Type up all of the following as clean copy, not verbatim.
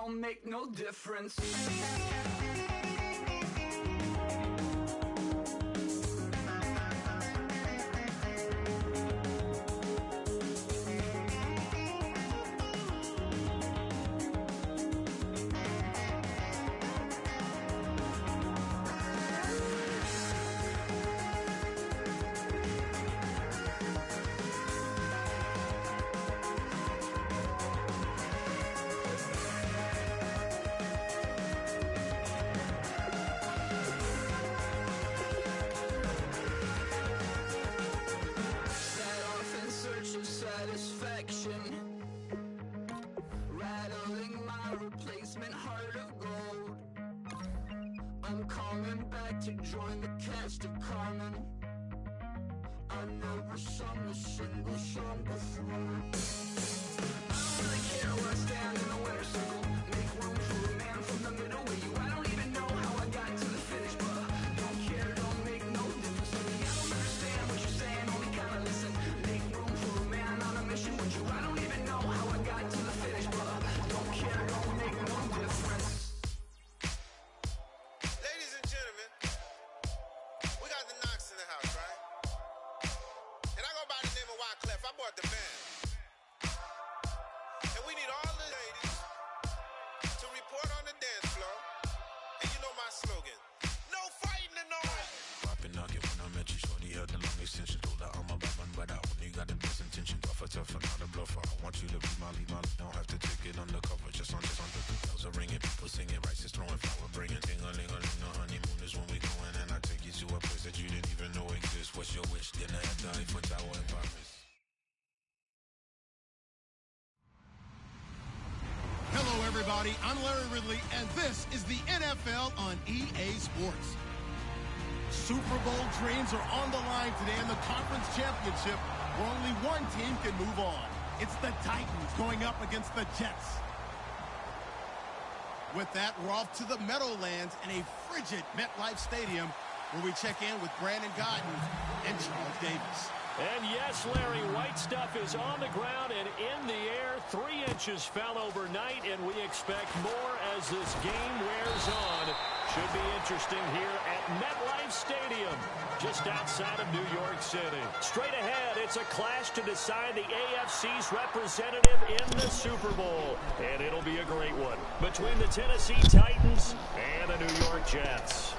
don't make no difference. Rattling my replacement heart of gold. I'm coming back to join the cast of Carmen. I never sung a single song before. I don't really care where I stand in the winner's circle. Make room for a man from the middle with you. I don't even know how I got to the finish, but don't care, don't make no difference to me. I don't understand what you're saying, only kinda listen. Make room for a man on a mission with you. I don't even know how I got to the finish, but don't care, don't make no difference. Ladies and gentlemen, we got the Knox in the house, right? And I go by the name of Wyclef. I bought the band. And we need all the ladies to report on the dance floor. And you know my slogan, no fighting tonight. Poppin' nugget when I met you, shorty had the long extension. Told her I'm a bad man, but I only got the best intention. Tougher, not a bluffer. I want you to be my lead, don't have to take it undercover. Just on the bells are ringing, people singing, rice is throwing, flower bringing. Ding-a-ling-a-ling, the honeymoon is when we going, and I take you to a place that you didn't even know exists. What's your wish? Dinner at the Eiffel Tower in Paris. Hello, everybody. I'm Larry Ridley, and this is the NFL on EA Sports. Super Bowl dreams are on the line today in the conference championship, where only one team can move on. It's the Titans going up against the Jets. With that, we're off to the Meadowlands in a frigid MetLife Stadium, where we check in with Brandon Godden and Charles Davis. And yes, Larry, white stuff is on the ground and in the air. 3 inches fell overnight, and we expect more as this game wears on. Should be interesting here at MetLife Stadium, just outside of New York City. Straight ahead, it's a clash to decide the AFC's representative in the Super Bowl. And it'll be a great one between the Tennessee Titans and the New York Jets.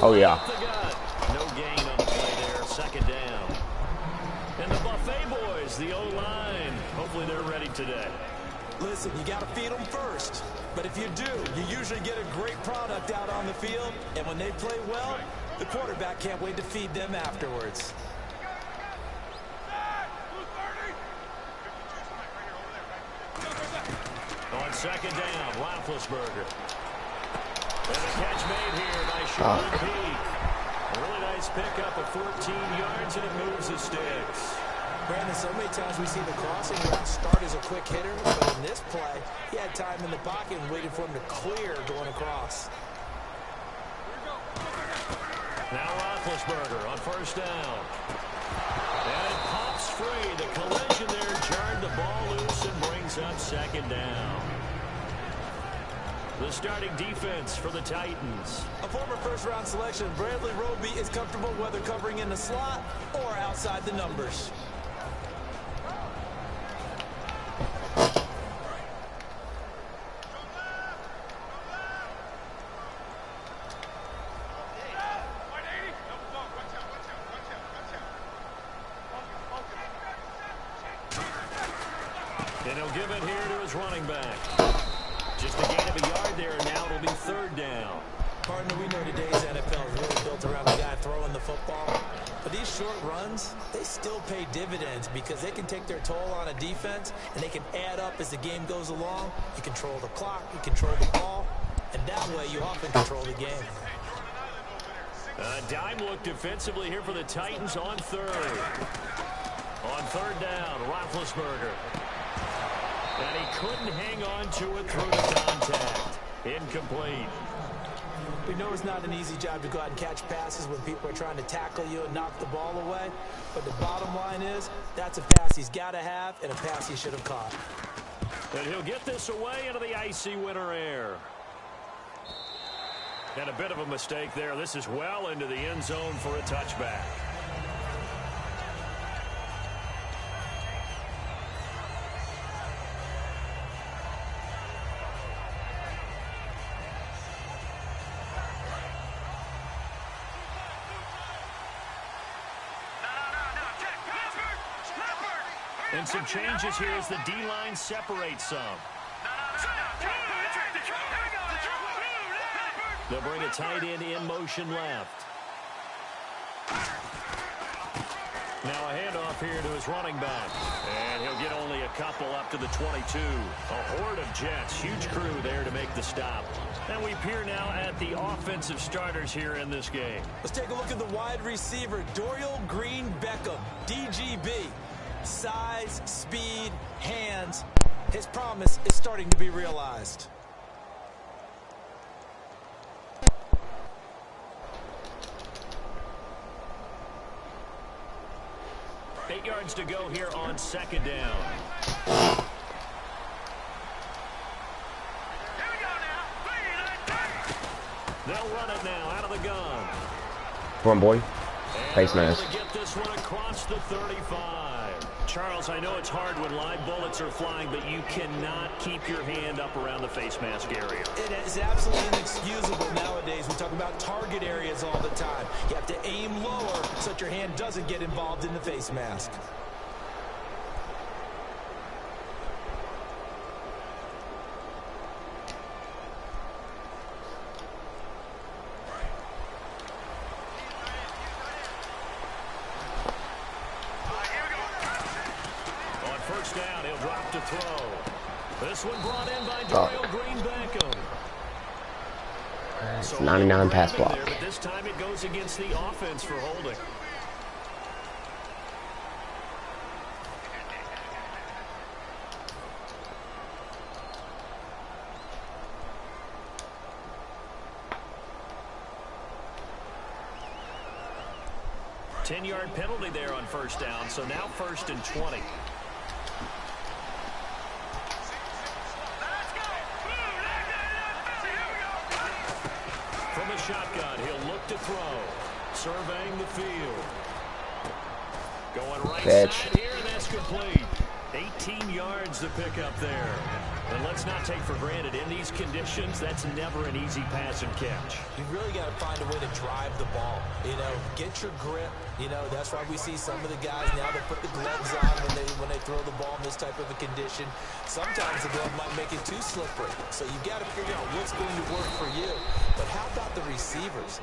Oh, yeah. No gain on the play there. Second down. And the Buffet boys, the O-line. Hopefully they're ready today. Listen, you got to feed them first. But if you do, you usually get a great product out on the field. And when they play well, the quarterback can't wait to feed them afterwards. On second down, Roethlisberger. And a catch made here by Sean Peak. A really nice pickup of 14 yards, and it moves the sticks. Brandon, so many times we see the crossing route start as a quick hitter, but in this play, he had time in the pocket and waited for him to clear going across. Now Roethlisberger on first down. And it pops free. The collision there jarred the ball loose and brings up second down. The starting defense for the Titans. A former first-round selection, Bradley Roby is comfortable whether covering in the slot or outside the numbers. And he'll give it here to his running back. Just a gain of a yard there, and now it'll be third down. Partner, we know today's NFL is really built around a guy throwing the football. But these short runs, they still pay dividends because they can take their toll on a defense, and they can add up as the game goes along. You control the clock, you control the ball, and that way you often control the game. Dime look defensively here for the Titans on third. On third down, Roethlisberger. And he couldn't hang on to it through the contact. Incomplete. We know it's not an easy job to go out and catch passes when people are trying to tackle you and knock the ball away. But the bottom line is, that's a pass he's got to have and a pass he should have caught. And he'll get this away into the icy winter air. And a bit of a mistake there. This is well into the end zone for a touchback. And some changes here as the D-line separates some. They'll bring a tight end in motion left. Now a handoff here to his running back. And he'll get only a couple up to the 22. A horde of Jets. Huge crew there to make the stop. And we peer now at the offensive starters here in this game. Let's take a look at the wide receiver, Dorial Green-Beckham, DGB. Size, speed, hands. His promise is starting to be realized. Eight yards to go here on second down. They'll run it now out of the gun. Come on, boy. Face mask. Get this one across the 35. Charles, I know it's hard when live bullets are flying, but you cannot keep your hand up around the face mask area. It is absolutely inexcusable nowadays. We talk about target areas all the time. You have to aim lower so that your hand doesn't get involved in the face mask. This one brought in by Dorial Green-Beckham. It's 99 pass block. There, but this time it goes against the offense for holding. A 10-yard penalty there on first down, so now 1st and 20. From a shotgun, he'll look to throw. Surveying the field. Going right side here, and that's complete. 18 yards to pick up there. And let's not take for granted, in these conditions, that's never an easy pass and catch. You really got to find a way to drive the ball. You know, get your grip. You know, that's why we see some of the guys now that put the gloves on when they throw the ball in this type of a condition. Sometimes the glove might make it too slippery. So you got to figure out what's going to work for you. But how about the receivers?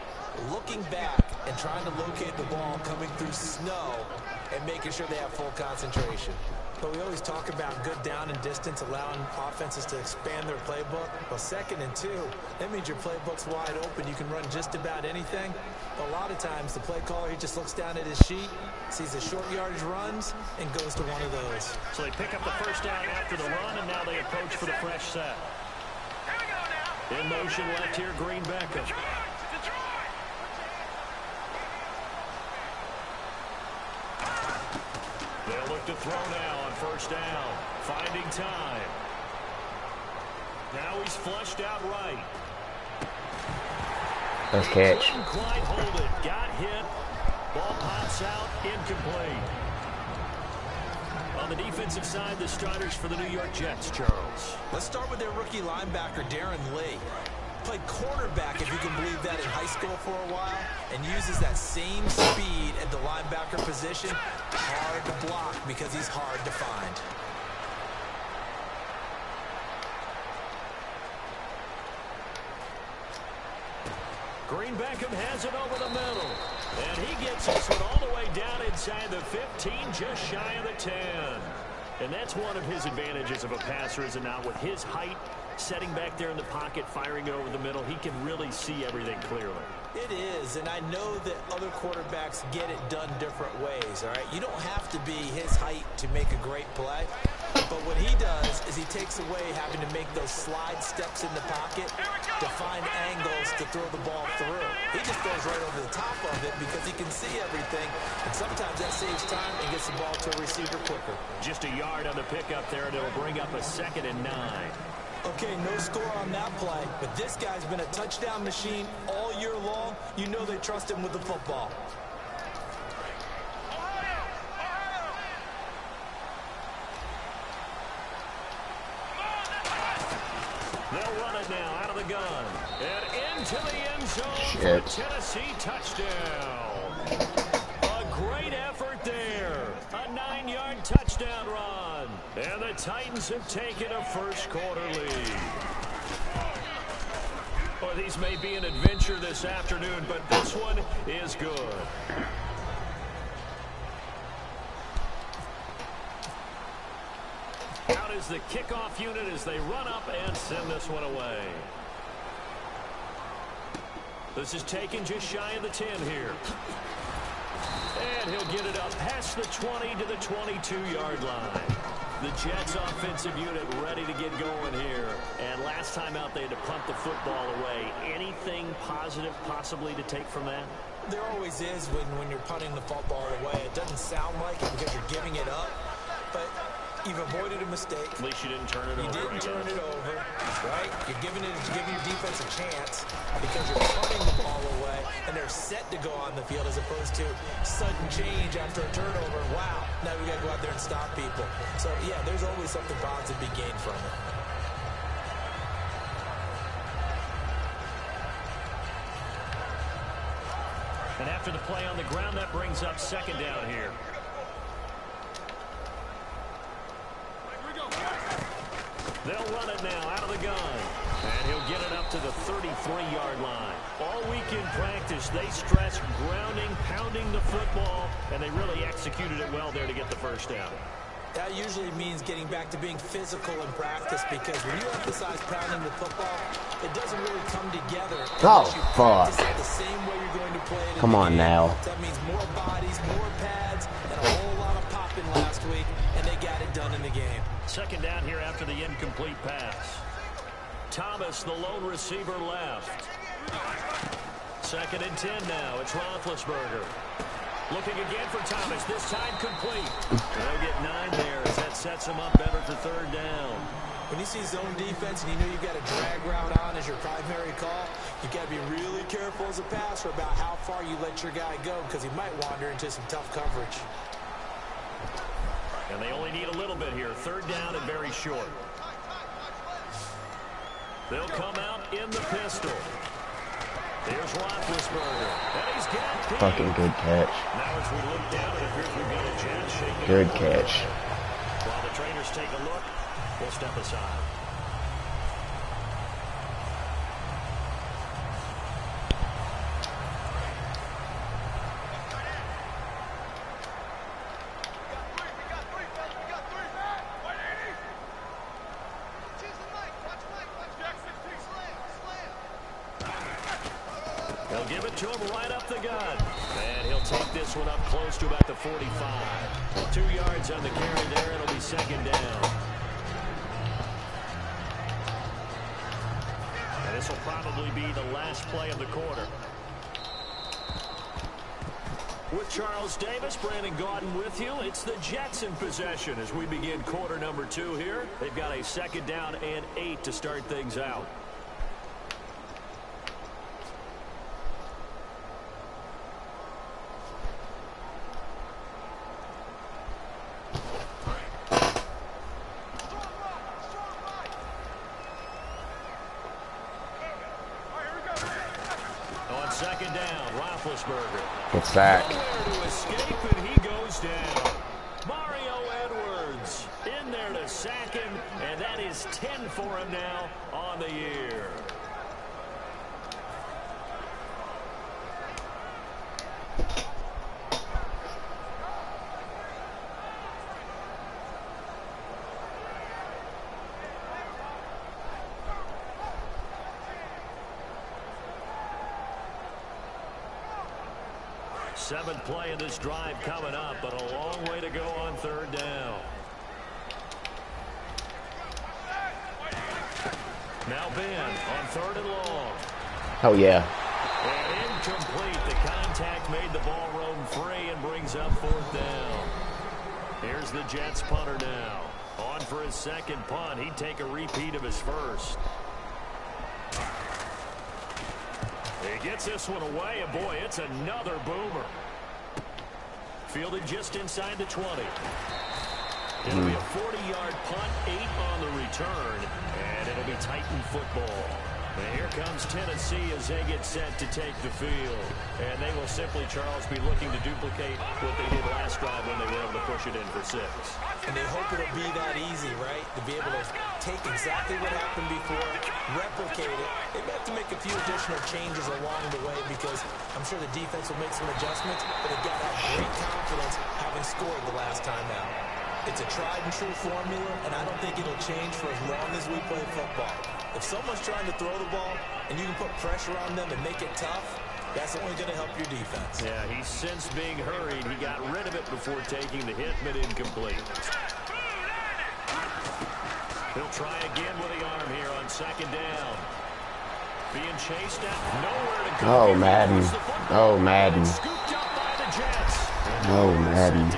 Looking back and trying to locate the ball coming through snow and making sure they have full concentration. But we always talk about good down and distance, allowing offenses to expand their playbook. Well, 2nd and 2, that means your playbook's wide open. You can run just about anything. But a lot of times, the play caller, he just looks down at his sheet, sees the short yardage runs, and goes to one of those. So they pick up the first down after the run, and now they approach for the fresh set. In motion left here, Green-Beckham. They'll look to throw now on first down. Finding time. Now he's flushed out right. Nice catch. Couldn't quite hold it. Got hit. Ball pops out. Incomplete. On the defensive side, the starters for the New York Jets, Charles. Let's start with their rookie linebacker, Darren Lee. Played cornerback, if you can believe that, in high school for a while, and uses that same speed at the linebacker position. Hard to block because he's hard to find. Green-Beckham has it over the middle. And he gets this one all the way down inside the 15, just shy of the 10. And that's one of his advantages of a passer, is it not? With his height Setting back there in the pocket, firing it over the middle, he can really see everything clearly. It is, and I know that other quarterbacks get it done different ways, all right? You don't have to be his height to make a great play, but what he does is he takes away having to make those slide steps in the pocket to find angles to throw the ball through. He just goes right over the top of it because he can see everything, and sometimes that saves time and gets the ball to a receiver quicker. Just a yard on the pickup there, and it'll bring up a 2nd and 9. Okay, no score on that play, but this guy's been a touchdown machine all year long. You know they trust him with the football. They'll run it now out of the gun. And into the end zone for a Tennessee touchdown. A great effort there. A 9-yard touchdown run. And the Titans have taken a first-quarter lead. Well, these may be an adventure this afternoon, but this one is good. Out is the kickoff unit as they run up and send this one away. This is taken just shy of the 10 here. And he'll get it up past the 20 to the 22-yard line. The Jets offensive unit ready to get going here. And last time out, they had to punt the football away. Anything positive possibly to take from that? There always is when you're punting the football away. It doesn't sound like it because you're giving it up, but you've avoided a mistake. At least you didn't turn it over. You didn't turn it over, right? You're giving your defense a chance because you're punting the ball away, and they're set to go on the field as opposed to sudden change after a turnover. Wow, now we got to go out there and stop people. So, yeah, there's always something positive to be gained from it. And after the play on the ground, that brings up 2nd down here. They'll run it now out of the gun. And he'll get it up to the 33-yard line. All week in practice, they stress grounding, pounding the football, and they really executed it well there to get the first down. That usually means getting back to being physical in practice because when you emphasize pounding the football, it doesn't really come together. Oh, fuck. It the same way you're going to play it. Come on now. That means more bodies, more pads, and a whole lot of popping last week, and they got it done in the game. 2nd down here after the incomplete pass. Thomas, the lone receiver, left. 2nd and 10 now. It's Roethlisberger. Looking again for Thomas. This time complete. They'll get 9 there as that sets him up better for 3rd down. When you see zone defense and you know you've got a drag route on as your primary call, you've got to be really careful as a passer about how far you let your guy go because he might wander into some tough coverage. And they only need a little bit here. 3rd down and very short. They'll come out in the pistol. Here's Roethlisberger. And he's got Pete. Fucking good catch. Now as we look down, it appears we've got a chance shaking. Good catch. While the trainers take a look, we'll step aside. They'll give it to him right up the gut. And he'll take this one up close to about the 45. 2 yards on the carry there. It'll be 2nd down. And this will probably be the last play of the quarter. With Charles Davis, Brandon Gaudin with you. It's the Jets in possession as we begin quarter number 2 here. They've got a 2nd down and 8 to start things out. On 2nd down, Roethlisberger. Good sack. Nowhere to escape, and he goes down. Mario Edwards in there to sack him, and that is 10 for him now on the year. Seventh play of this drive coming up, but a long way to go on third down. Now Ben on third and long. Oh, yeah. And incomplete. The contact made the ball roam free and brings up fourth down. Here's the Jets punter now. On for his second punt. He'd take a repeat of his first. He gets this one away, and boy, it's another boomer. Fielded just inside the 20. It'll be a 40-yard punt, 8 on the return, and it'll be Titan football. And here comes Tennessee as they get set to take the field. And they will simply, Charles, be looking to duplicate what they did last drive when they were able to push it in for 6. And they hope it'll be that easy, right? To be able to take exactly what happened before, replicate it. They may have to make a few additional changes along the way because I'm sure the defense will make some adjustments, but they've got to have great confidence having scored the last time out. It's a tried-and-true formula, and I don't think it'll change for as long as we play football. If someone's trying to throw the ball and you can put pressure on them and make it tough, that's only going to help your defense. Yeah, he's since being hurried. He got rid of it before taking the hit, but incomplete. He'll try again with the arm here on second down. Being chased out, nowhere to go. Oh, Madden. Oh, Madden. Scooped up by the Jets. Oh, Madden.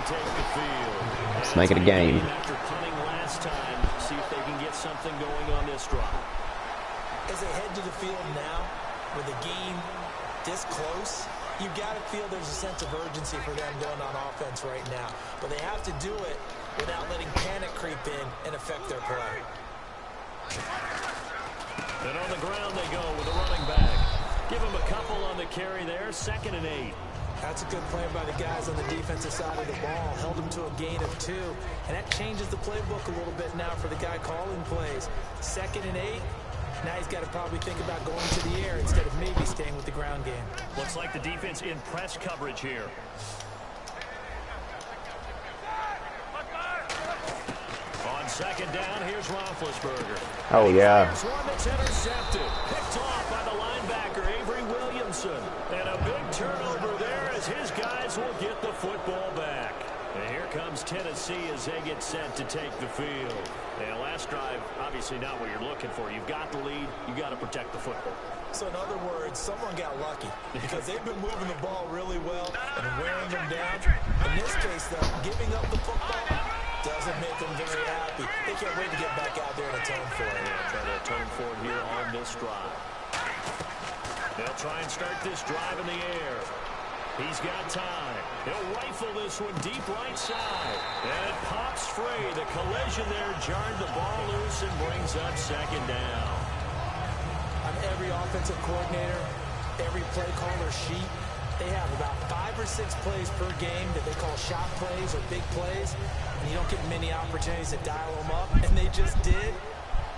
Let's make it a game. After punting last time, see if they can get something going on this drive. As they head to the field now, with the game this close, you got to feel there's a sense of urgency for them going on offense right now. But they have to do it without letting panic creep in and affect their play. And on the ground they go with a running back. Give him a couple on the carry there, 2nd and 8. That's a good play by the guys on the defensive side of the ball. Held him to a gain of 2. And that changes the playbook a little bit now for the guy calling plays. 2nd and 8. Now he's got to probably think about going to the air instead of maybe staying with the ground game. Looks like the defense in press coverage here. On second down, here's Roethlisberger. Oh, yeah. Here's one that's intercepted. Picked off by the linebacker, Avery Williamson. And a big turnover there as his guys will get the football back. And here comes Tennessee as they get set to take the field. And last drive, obviously not what you're looking for. You've got the lead. You've got to protect the football. So in other words, someone got lucky because they've been moving the ball really well and wearing them down. In this case, though, giving up the football doesn't make them very happy. They can't wait to get back out there and atone for it. Yeah, try to atone for it here on this drive. They'll try and start this drive in the air. He's got time. He'll rifle this one deep right side. And it pops free. The collision there jarred the ball loose and brings up 2nd down. On every offensive coordinator, every play caller sheet, they have about 5 or 6 plays per game that they call shot plays or big plays. And you don't get many opportunities to dial them up. And they just did.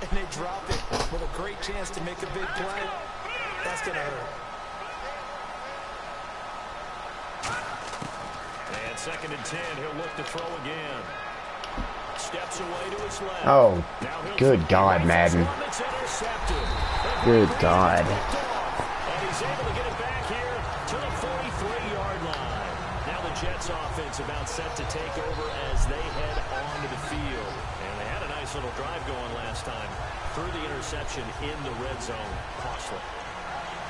And they drop it with a great chance to make a big play. That's going to hurt. And 2nd and 10, he'll look to throw again. Steps away to his left. Oh, good God, Madden. Good God. And he's able to get it back here to the 43-yard line. Now the Jets offense about set to take over as they head onto the field. And they had a nice little drive going last time. Through the interception in the red zone. Costly.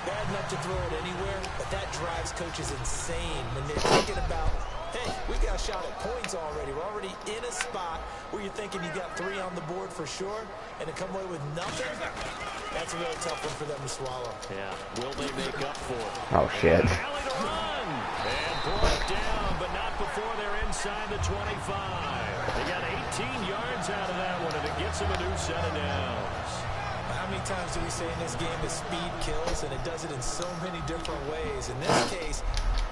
Bad enough to throw it anywhere, but that drives coaches insane when they're thinking about, hey, we got a shot at points already. We're already in a spot where you're thinking you got 3 on the board for sure, and to come away with nothing, that's a really tough one for them to swallow. Yeah, will they make up for it? Oh, shit. Alley to run, and brought down, but not before they're inside the 25. They got 18 yards out of that one, and it gets them a new set of downs. How many times do we say in this game that speed kills, and it does it in so many different ways? In this case,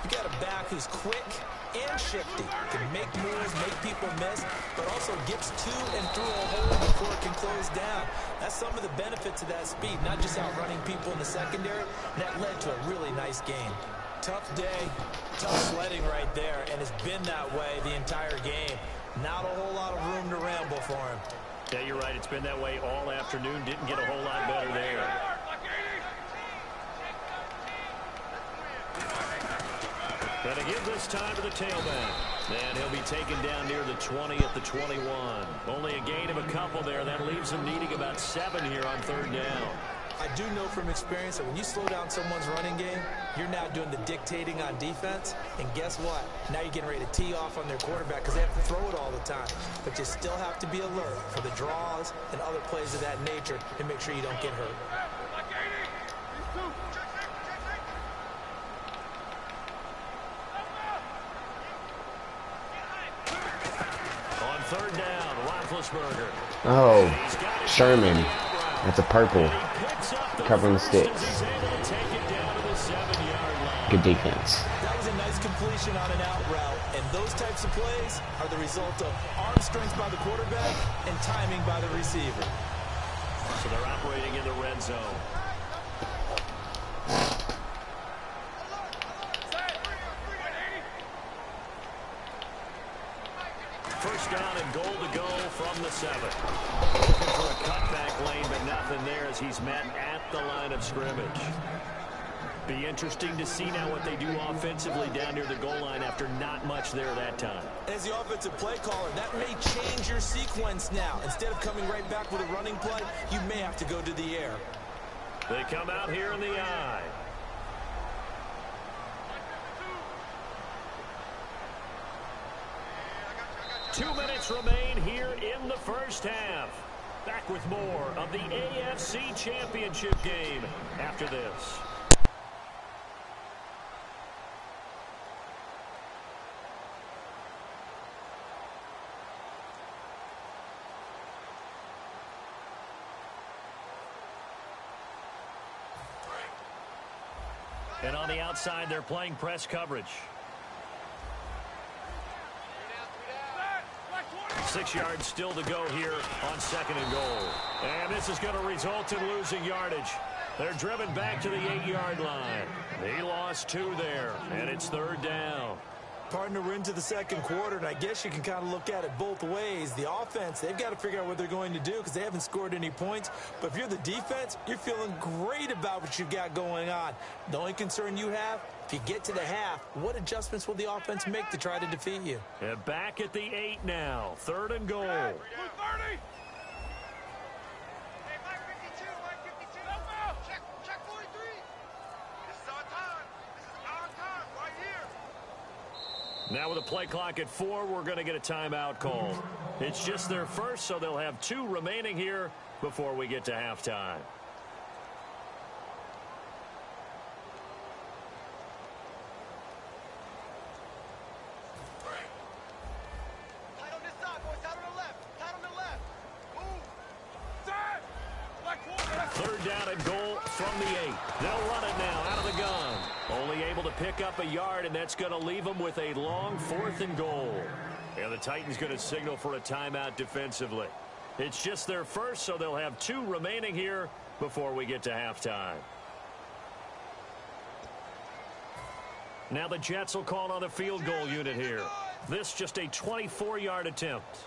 you got a back who's quick and shifty, can make moves, make people miss, but also gets to and through a hole before it can close down. That's some of the benefits of that speed, not just outrunning people in the secondary. That led to a really nice game. Tough day, tough sledding right there, and it's been that way the entire game. Not a whole lot of room to ramble for him. Yeah, you're right. It's been that way all afternoon. Didn't get a whole lot better there. And to give this time to the tailback. And he'll be taken down near the 20 at the 21. Only a gain of a couple there. That leaves him needing about 7 here on 3rd down. I do know from experience that when you slow down someone's running game, you're now doing the dictating on defense. And guess what? Now you're getting ready to tee off on their quarterback because they have to throw it all the time. But you still have to be alert for the draws and other plays of that nature and make sure you don't get hurt. On 3rd down, Roethlisberger. Oh, Sherman. That's a purple. Covering the sticks. Good defense. That was a nice completion on an out route. And those types of plays are the result of arm strength by the quarterback and timing by the receiver. So they're operating in the red zone. First down and goal to go from the 7. Looking for a cutback lane, but nothing there as he's met at the line of scrimmage. Be interesting to see now what they do offensively down near the goal line after not much there that time. As the offensive play caller, that may change your sequence now. Instead of coming right back with a running play, you may have to go to the air. They come out here in the eye. Two minutes remain here in the first half. Back with more of the AFC Championship game after this. And on the outside, they're playing press coverage. 6 yards still to go here on 2nd and goal. And this is going to result in losing yardage. They're driven back to the 8-yard line. He lost 2 there, and it's 3rd down. Partner, we're into the 2nd quarter, and I guess you can kind of look at it both ways. The offense, they've got to figure out what they're going to do because they haven't scored any points. But if you're the defense, you're feeling great about what you've got going on. The only concern you have, if you get to the half, what adjustments will the offense make to try to defeat you? And back at the 8 now, 3rd and goal. Now with a play clock at 4, we're going to get a timeout call. It's just their first, so they'll have 2 remaining here before we get to halftime. Third down and goal from the 8. They'll run it now out of the gun. Only able to pick up a yard, and that's going to leave them with a long 4th and goal. And the Titans going to signal for a timeout defensively. It's just their first, so they'll have 2 remaining here before we get to halftime. Now the Jets will call on the field goal unit here. This just a 24-yard attempt.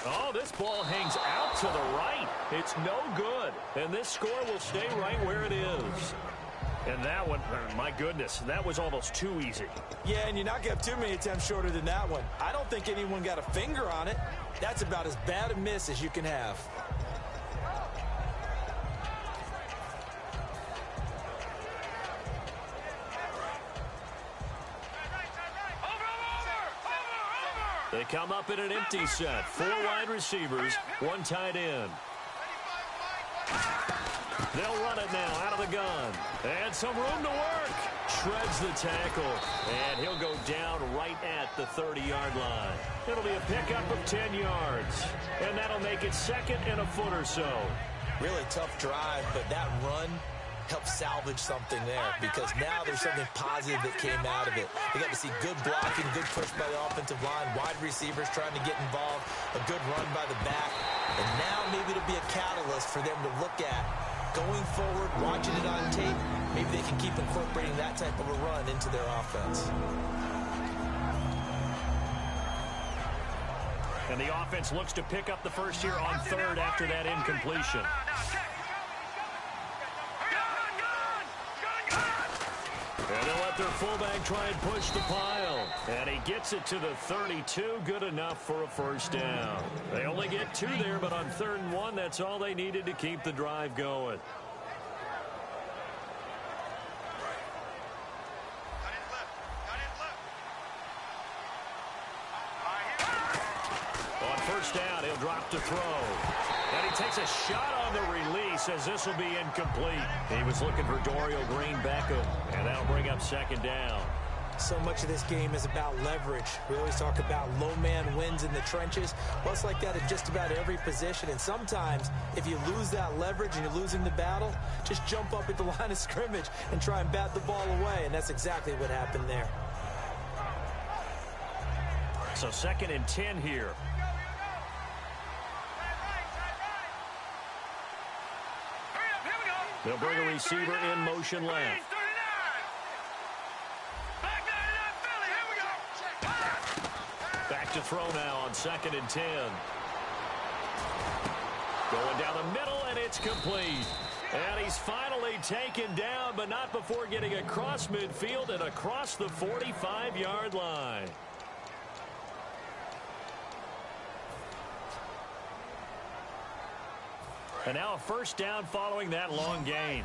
Oh, this ball hangs out to the right. It's no good. And this score will stay right where it is. And that one, my goodness, that was almost too easy. Yeah, and you're not going to have too many attempts shorter than that one. I don't think anyone got a finger on it. That's about as bad a miss as you can have. They come up in an empty set. 4 wide receivers, 1 tight end. They'll run it now out of the gun. And some room to work. Shreds the tackle. And he'll go down right at the 30-yard line. It'll be a pickup of 10 yards. And that'll make it 2nd and a foot or so. Really tough drive, but that run help salvage something there because now there's something positive that came out of it. They got to see good blocking, good push by the offensive line, wide receivers trying to get involved, a good run by the back, and now maybe it'll be a catalyst for them to look at going forward, watching it on tape. Maybe they can keep incorporating that type of a run into their offense. And the offense looks to pick up the first here on 3rd after that incompletion. And they'll let their fullback try and push the pile. And he gets it to the 32. Good enough for a first down. They only get 2 there, but on 3rd and 1, that's all they needed to keep the drive going. On first down, he'll drop to throw. And he takes a shot on the release as this will be incomplete. He was looking for Dorial Green-Beckham, and that'll bring up 2nd down. So much of this game is about leverage. We always talk about low man wins in the trenches. Well, it's like that at just about every position. And sometimes, if you lose that leverage and you're losing the battle, just jump up at the line of scrimmage and try and bat the ball away. And that's exactly what happened there. So 2nd and 10 here. They'll bring a receiver in motion left. Back to throw now on 2nd and 10. Going down the middle, and it's complete. And he's finally taken down, but not before getting across midfield and across the 45-yard line. And now a first down following that long gain.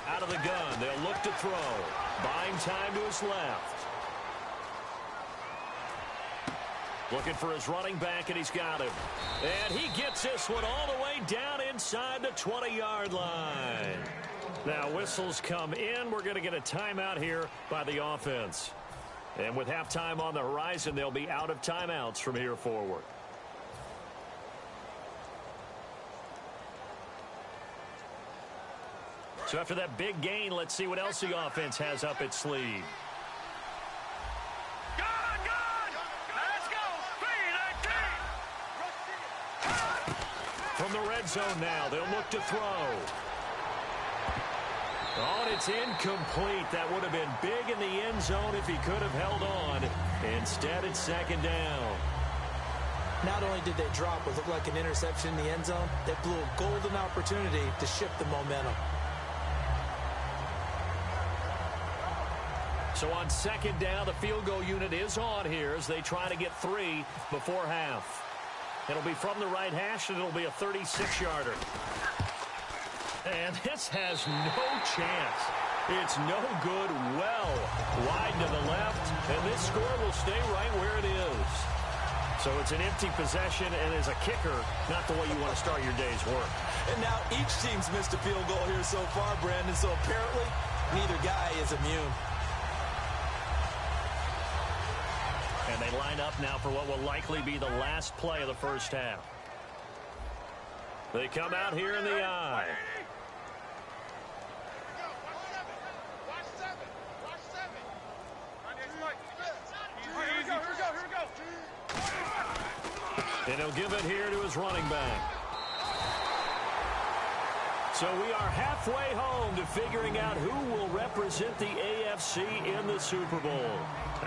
Out of the gun, they'll look to throw. Buying time to his left. Looking for his running back, and he's got him. And he gets this one all the way down inside the 20-yard line. Now whistles come in. We're going to get a timeout here by the offense. And with halftime on the horizon, they'll be out of timeouts from here forward. So after that big gain, let's see what else the offense has up its sleeve. Let's go! From the red zone now, they'll look to throw. Oh, and it's incomplete. That would have been big in the end zone if he could have held on. Instead, it's 2nd down. Not only did they drop what looked like an interception in the end zone, they blew a golden opportunity to shift the momentum. So on 2nd down, the field goal unit is on here as they try to get 3 before half. It'll be from the right hash, and it'll be a 36-yarder. And this has no chance. It's no good, well wide to the left, and this score will stay right where it is. So it's an empty possession, and as a kicker, not the way you want to start your day's work. And now each team's missed a field goal here so far, Brandon, so apparently neither guy is immune. And they line up now for what will likely be the last play of the first half. They come out here in the eye. And he'll give it here to his running back. So we are halfway home to figuring out who will represent the AFC in the Super Bowl.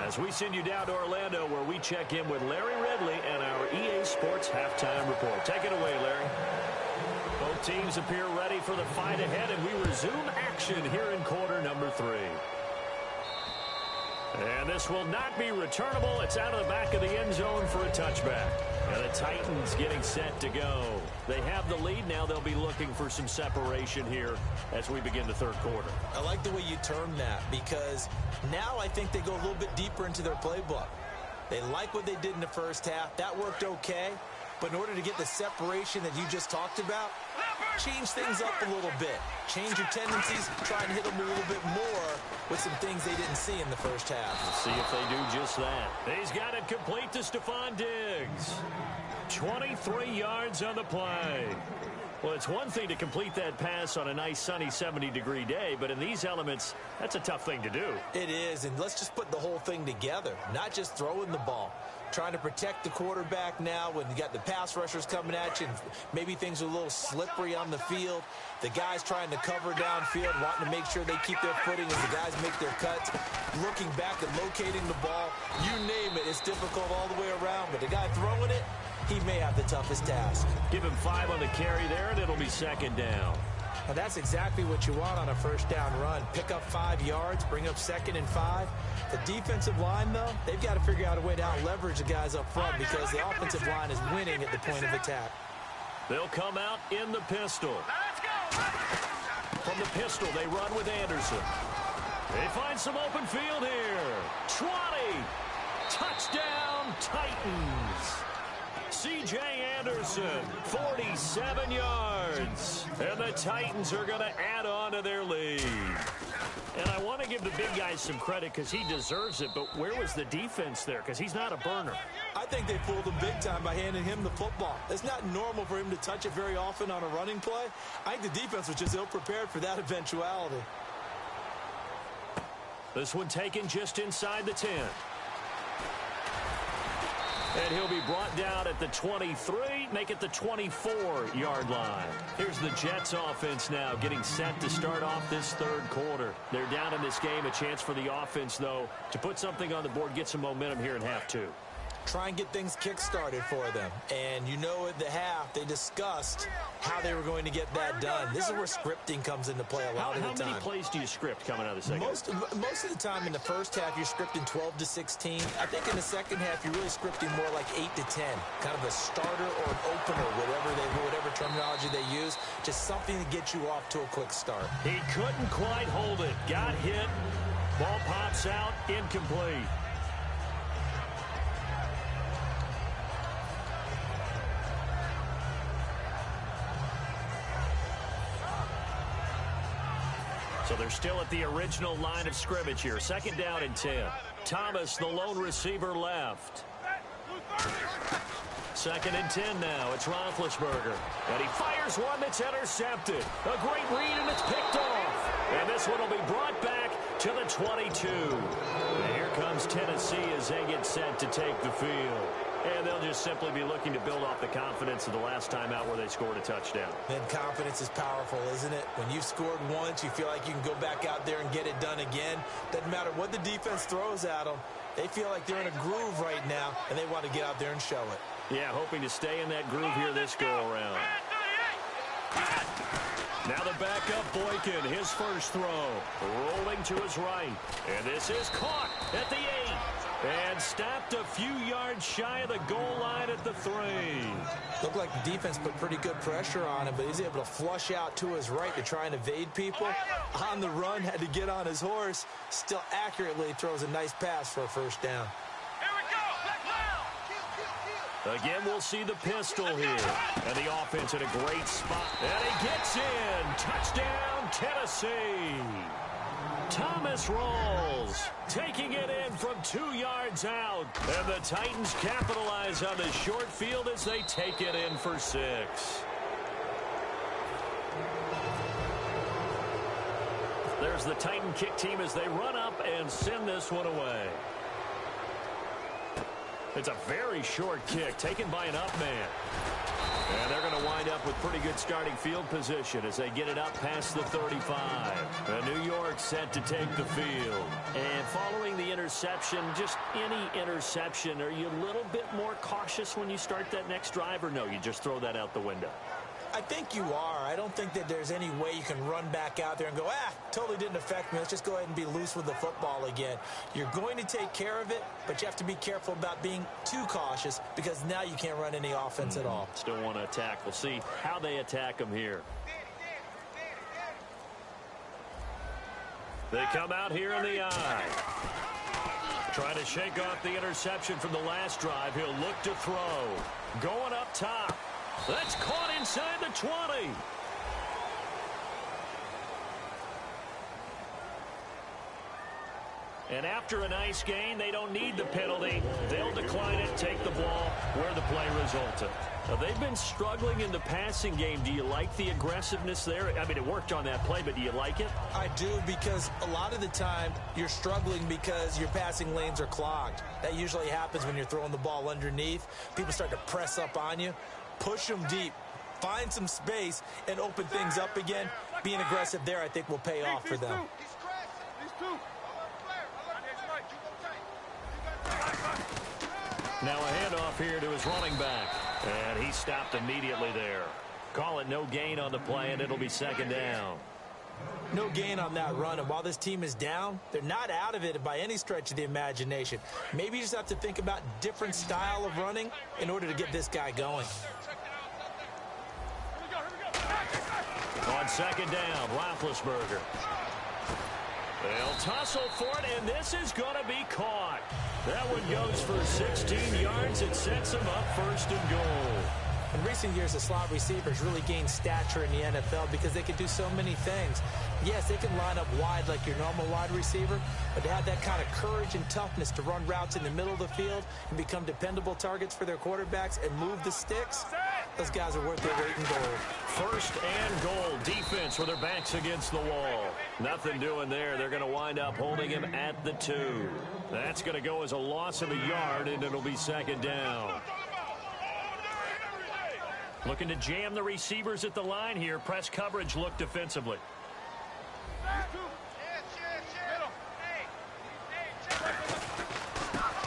As we send you down to Orlando, where we check in with Larry Ridley and our EA Sports Halftime Report. Take it away, Larry. Both teams appear ready for the fight ahead, and we resume action here in quarter number 3. And this will not be returnable. It's out of the back of the end zone for a touchback. And the Titans getting set to go. They have the lead. Now they'll be looking for some separation here as we begin the third quarter. I like the way you term that, because now I think they go a little bit deeper into their playbook. They like what they did in the first half. That worked okay. But in order to get the separation that you just talked about, change things up a little bit. Change your tendencies, try and hit them a little bit more with some things they didn't see in the first half. Let's see if they do just that. He's got it complete to Stephon Diggs. 23 yards on the play. Well, it's one thing to complete that pass on a nice sunny 70-degree day, but in these elements, that's a tough thing to do. It is, and let's just put the whole thing together, not just throwing the ball. Trying to protect the quarterback now when you got the pass rushers coming at you, and maybe things are a little slippery on the field. The guys trying to cover downfield, wanting to make sure they keep their footing as the guys make their cuts. Looking back and locating the ball, you name it, it's difficult all the way around. But the guy throwing it, he may have the toughest task. Give him 5 on the carry there, and it'll be second down. Now, that's exactly what you want on a first down run. Pick up 5 yards, bring up 2nd and 5. The defensive line, though, they've got to figure out a way to out-leverage the guys up front because the offensive line is winning at the point of attack. They'll come out in the pistol. From the pistol, they run with Anderson. They find some open field here. 20. Touchdown, Titans. C.J. Anderson, 47 yards. And the Titans are going to add on to their lead. And I want to give the big guy some credit because he deserves it, but where was the defense there? Because he's not a burner. I think they fooled him big time by handing him the football. It's not normal for him to touch it very often on a running play. I think the defense was just ill-prepared for that eventuality. This one taken just inside the 10. And he'll be brought down at the 23, make it the 24-yard line. Here's the Jets offense now getting set to start off this third quarter. They're down in this game. A chance for the offense, though, to put something on the board, get some momentum here in half 2. Try and get things kick-started for them. And you know at the half, they discussed how they were going to get that done. This is where scripting comes into play a lot of the time. How many plays do you script coming out of the second? Most of the time in the first half, you're scripting 12 to 16. I think in the second half, you're really scripting more like 8 to 10. Kind of a starter or an opener, whatever terminology they use. Just something to get you off to a quick start. He couldn't quite hold it. Got hit. Ball pops out. Incomplete. So they're still at the original line of scrimmage here. Second down and 10. Thomas, the lone receiver, left. Second and 10 now. It's Roethlisberger. And he fires one that's intercepted. A great read, and it's picked off. And this one will be brought back to the 22. And here comes Tennessee as they get set to take the field. And they'll just simply be looking to build off the confidence of the last time out where they scored a touchdown. Then confidence is powerful, isn't it? When you've scored once, you feel like you can go back out there and get it done again. Doesn't matter what the defense throws at them. They feel like they're in a groove right now, and they want to get out there and show it. Yeah, hoping to stay in that groove here this go-around. Now the backup Boykin, his first throw, rolling to his right. And this is caught at the 8. And stopped a few yards shy of the goal line at the 3. Looked like the defense put pretty good pressure on him, but he's able to flush out to his right to try and evade people. On the run, had to get on his horse. Still accurately throws a nice pass for a first down. Again, we'll see the pistol here. And the offense in a great spot. And he gets in. Touchdown, Tennessee. Thomas rolls, taking it in from 2 yards out. And the Titans capitalize on the short field as they take it in for 6. There's the Titan kick team as they run up and send this one away. It's a very short kick taken by an up man. And they're going to wind up with pretty good starting field position as they get it up past the 35. And New York set to take the field. And following the interception, just any interception, are you a little bit more cautious when you start that next drive, or no, you just throw that out the window? I think you are. I don't think that there's any way you can run back out there and go, totally didn't affect me. Let's just go ahead and be loose with the football again. You're going to take care of it, but you have to be careful about being too cautious because now you can't run any offense at all. Still want to attack. We'll see how they attack them here. They come out here in the eye. Trying to shake off the interception from the last drive. He'll look to throw. Going up top. That's caught inside the 20. And after a nice gain, they don't need the penalty. They'll decline it, take the ball where the play resulted. Now, they've been struggling in the passing game. Do you like the aggressiveness there? I mean, it worked on that play, but do you like it? I do, because a lot of the time you're struggling because your passing lanes are clogged. That usually happens when you're throwing the ball underneath. People start to press up on you. Push them deep. Find some space and open things up again. Being aggressive there, I think, will pay off for them. Now a handoff here to his running back. And he stopped immediately there. Call it no gain on the play, and it'll be second down. No gain on that run, and while this team is down, they're not out of it by any stretch of the imagination. Maybe you just have to think about different style of running in order to get this guy going. On second down, Roethlisberger. They'll tussle for it, and this is going to be caught. That one goes for 16 yards. It sets him up first and goal. In recent years, the slot receivers really gained stature in the NFL because they can do so many things. Yes, they can line up wide like your normal wide receiver, but to have that kind of courage and toughness to run routes in the middle of the field and become dependable targets for their quarterbacks and move the sticks, those guys are worth their weight in gold. First and goal, defense with their backs against the wall. Nothing doing there. They're going to wind up holding him at the 2. That's going to go as a loss of a yard, and it'll be second down. Looking to jam the receivers at the line here. Press coverage look defensively.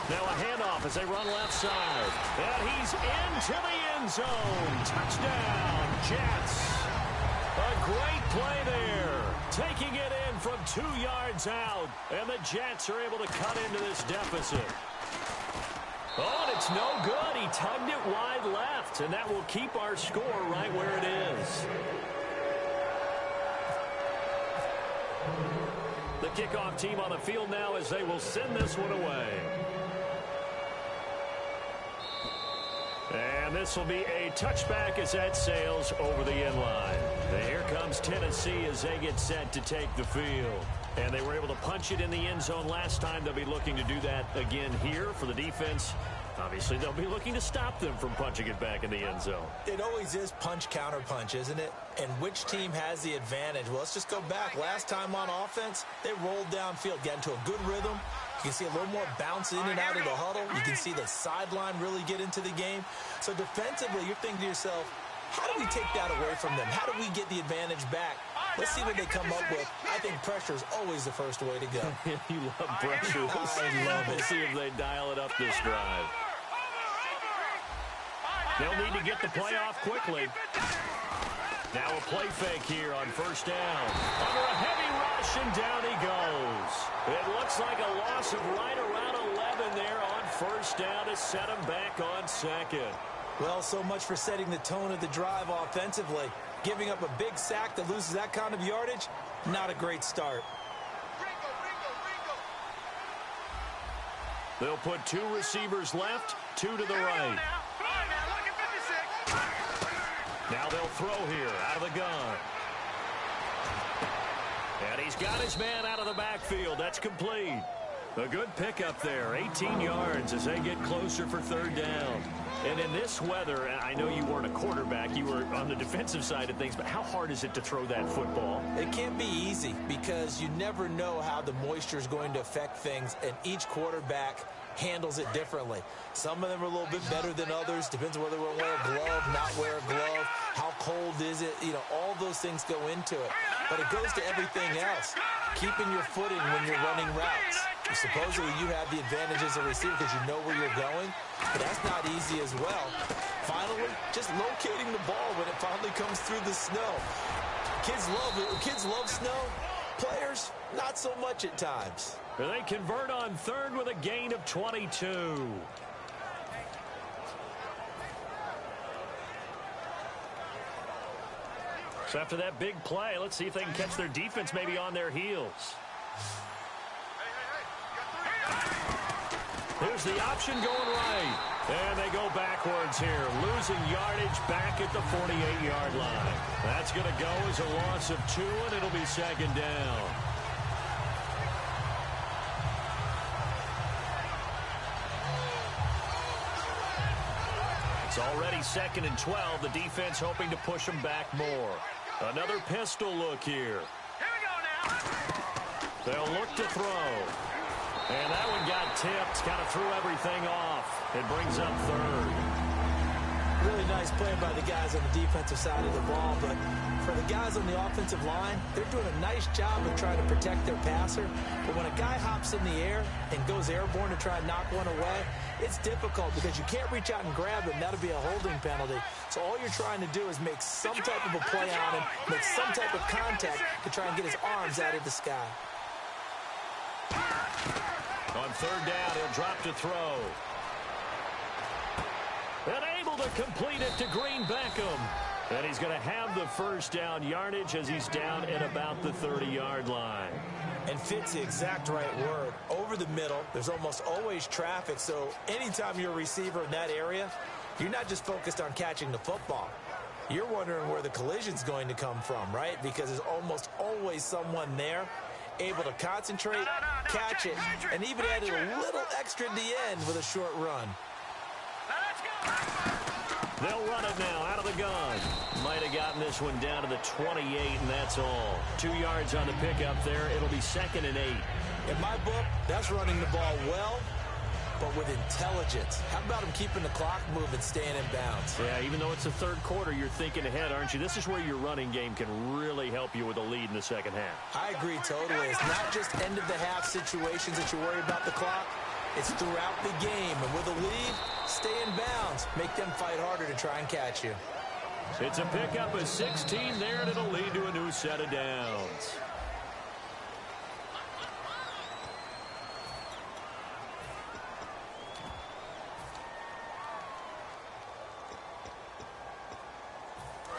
Now a handoff as they run left side. And he's into the end zone. Touchdown, Jets. A great play there. Taking it in from 2 yards out. And the Jets are able to cut into this deficit. Oh, and it's no good. He tugged it wide left, and that will keep our score right where it is. The kickoff team on the field now as they will send this one away. And this will be a touchback as that sails over the end line. And here comes Tennessee as they get set to take the field. And they were able to punch it in the end zone last time. They'll be looking to do that again here for the defense. Obviously, they'll be looking to stop them from punching it back in the end zone. It always is punch-counter-punch, isn't it? And which team has the advantage? Well, let's just go back. Last time on offense, they rolled downfield, got into a good rhythm. You can see a little more bounce in and out of the huddle. You can see the sideline really get into the game. So defensively, you're thinking to yourself, how do we take that away from them? How do we get the advantage back? Let's see what they come up with. I think pressure is always the first way to go. You love pressure. I love it. We'll see if they dial it up this drive. They'll need to get the play off quickly. Now a play fake here on first down. Under a heavy rush, and down he goes. It looks like a loss of right around 11 there on first down to set him back on second. Well, so much for setting the tone of the drive offensively. Giving up a big sack that loses that kind of yardage, not a great start. They'll put 2 receivers left, 2 to the right. Now they'll throw here out of the gun. And he's got his man out of the backfield. That's complete. A good pickup there, 18 yards as they get closer for third down. And in this weather, I know you weren't a quarterback, you were on the defensive side of things, but how hard is it to throw that football? It can't be easy because you never know how the moisture is going to affect things, and each quarterback handles it differently. Some of them are a little bit better than others. Depends on whether they wear a glove, not wear a glove. How cold is it? You know, all those things go into it. But it goes to everything else. Keeping your footing when you're running routes. Supposedly you have the advantage as a receiver because you know where you're going, but that's not easy as well. Finally, just locating the ball when it finally comes through the snow. Kids love it. Kids love snow. Players, not so much at times. They convert on third with a gain of 22. So after that big play, let's see if they can catch their defense maybe on their heels. Here's the option going right. And they go backwards here, losing yardage back at the 48-yard line. That's going to go as a loss of 2, and it'll be second down. It's already 2nd and 12. The defense hoping to push them back more. Another pistol look here. Here we go now. They'll look to throw. And that one got tipped, kind of threw everything off. It brings up third. Really nice play by the guys on the defensive side of the ball, but for the guys on the offensive line, they're doing a nice job of trying to protect their passer. But when a guy hops in the air and goes airborne to try and knock one away, it's difficult because you can't reach out and grab him. That'll be a holding penalty. So all you're trying to do is make some type of a play on him, make some type of contact to try and get his arms out of the sky. On third down, he'll drop to throw. And able to complete it to Green Beckham. And he's going to have the first down yardage as he's down at about the 30-yard line. And fit's the exact right word. Over the middle, there's almost always traffic, so anytime you're a receiver in that area, you're not just focused on catching the football. You're wondering where the collision's going to come from, right? Because there's almost always someone there able to concentrate, catch it, and even added a little extra at the end with a short run. They'll run it now out of the gun. Might have gotten this one down to the 28, and that's all. 2 yards on the pickup there. It'll be 2nd and 8. In my book, that's running the ball well, but with intelligence. How about him keeping the clock moving, staying in bounds? Yeah, even though it's the third quarter, you're thinking ahead, aren't you? This is where your running game can really help you with a lead in the second half. I agree totally. It's not just end-of-the-half situations that you worry about the clock. It's throughout the game. And with a lead, stay in bounds. Make them fight harder to try and catch you. It's a pickup of 16 there, and it'll lead to a new set of downs.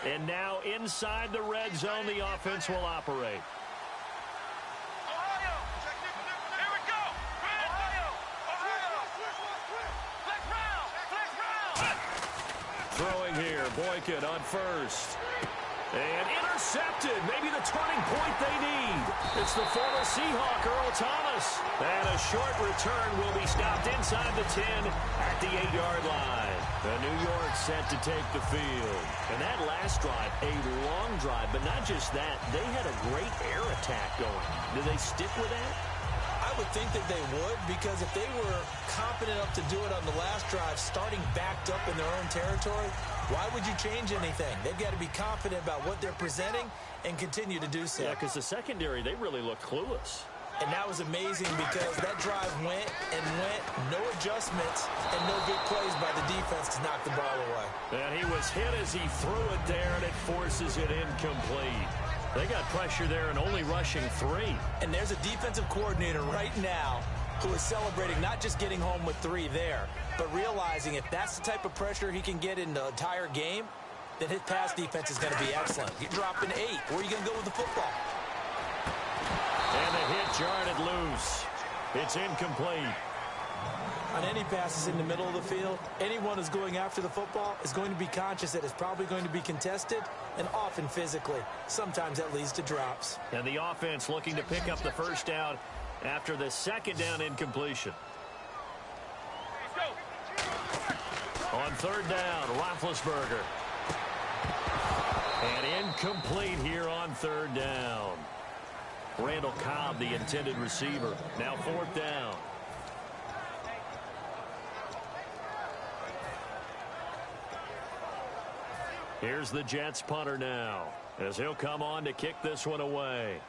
And now inside the red zone, the offense will operate. Throwing here, Boykin on first. And intercepted, maybe the turning point they need. It's the former Seahawk, Earl Thomas. And a short return will be stopped inside the 10 at the 8-yard line. The New York set to take the field. And that last drive, a long drive, but not just that. They had a great air attack going. Do they stick with that? I would think that they would, because if they were confident enough to do it on the last drive, starting backed up in their own territory, why would you change anything? They've got to be confident about what they're presenting and continue to do so. Yeah, because the secondary, they really look clueless. And that was amazing because that drive went and went, no adjustments, and no big plays by the defense to knock the ball away. And he was hit as he threw it there, and it forces it incomplete. They got pressure there and only rushing 3. And there's a defensive coordinator right now who is celebrating not just getting home with 3 there, but realizing if that's the type of pressure he can get in the entire game, then his pass defense is going to be excellent. You're dropping 8. Where are you going to go with the football? And the hit jarred loose. It's incomplete. On any passes in the middle of the field, anyone who's going after the football is going to be conscious that it's probably going to be contested, and often physically. Sometimes that leads to drops. And the offense looking to pick up the first down after the second down incompletion. On third down, Roethlisberger. And incomplete here on third down. Randall Cobb, the intended receiver. Now 4th down. Here's the Jets punter now, as he'll come on to kick this one away.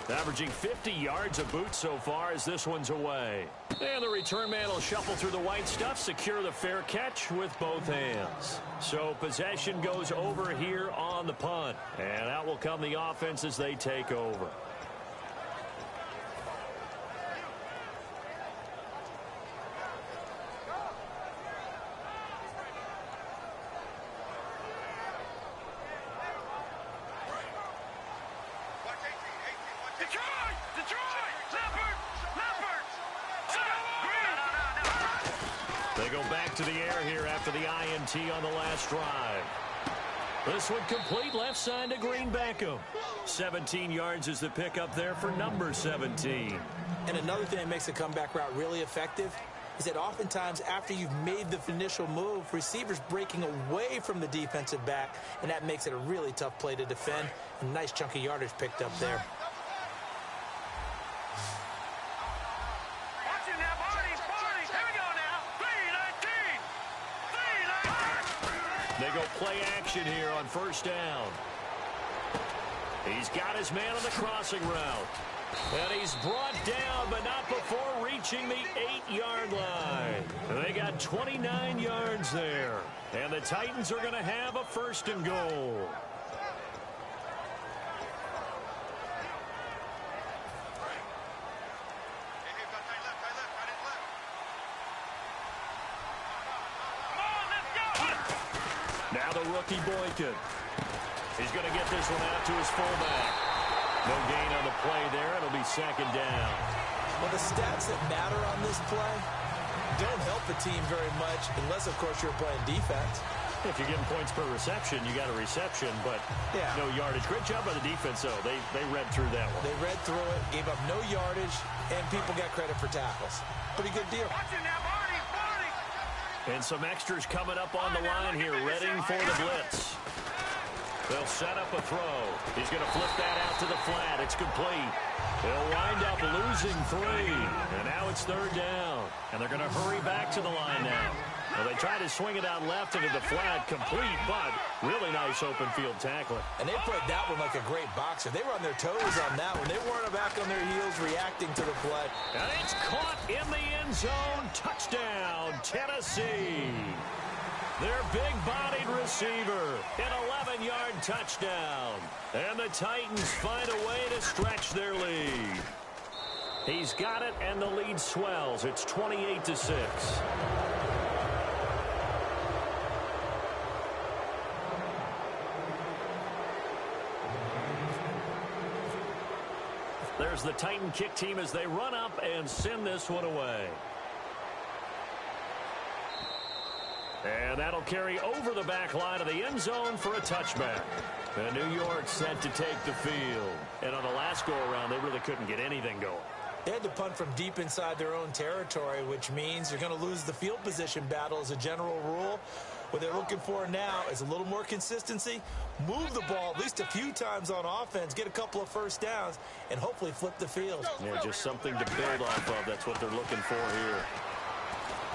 Averaging 50 yards a boot so far as this one's away. And the return man will shuffle through the white stuff, secure the fair catch with both hands. So possession goes over here on the punt. And out will come the offense as they take over. They go back to the air here after the INT on the last drive. This one complete left side to Green Beckham. 17 yards is the pickup there for number 17. And another thing that makes a comeback route really effective is that oftentimes after you've made the initial move, receivers breaking away from the defensive back, and that makes it a really tough play to defend. A nice chunk of yardage picked up there. Watching that body. They go play action here on first down. He's got his man on the crossing route. And he's brought down, but not before reaching the 8-yard line. They got 29 yards there. And the Titans are going to have a first and goal. Now the rookie Boykin. He's going to get this one out to his fullback. No gain on the play there. It'll be second down. Well, the stats that matter on this play don't help the team very much unless, of course, you're playing defense. If you're getting points per reception, you got a reception, but no yardage. Great job by the defense, though. They read through that one. They read through it, gave up no yardage, and people got credit for tackles. Pretty good deal. And some extras coming up on the line here, readying for the blitz. They'll set up a throw. He's going to flip that out to the flat. It's complete. They'll wind up losing 3. And now it's third down. And they're going to hurry back to the line now. Well, they tried to swing it out left into the flat, complete, but really nice open field tackling. And they played that one like a great boxer. They were on their toes on that one. They weren't back on their heels reacting to the play. And it's caught in the end zone. Touchdown, Tennessee. Their big-bodied receiver, an 11-yard touchdown. And the Titans find a way to stretch their lead. He's got it, and the lead swells. It's 28-6. There's the Titan kick team as they run up and send this one away. And that'll carry over the back line of the end zone for a touchback. And New York set to take the field. And on the last go-around, they really couldn't get anything going. They had to punt from deep inside their own territory, which means you're going to lose the field position battle as a general rule. What they're looking for now is a little more consistency, move the ball at least a few times on offense, get a couple of first downs, and hopefully flip the field. Yeah, just something to build off of. That's what they're looking for here.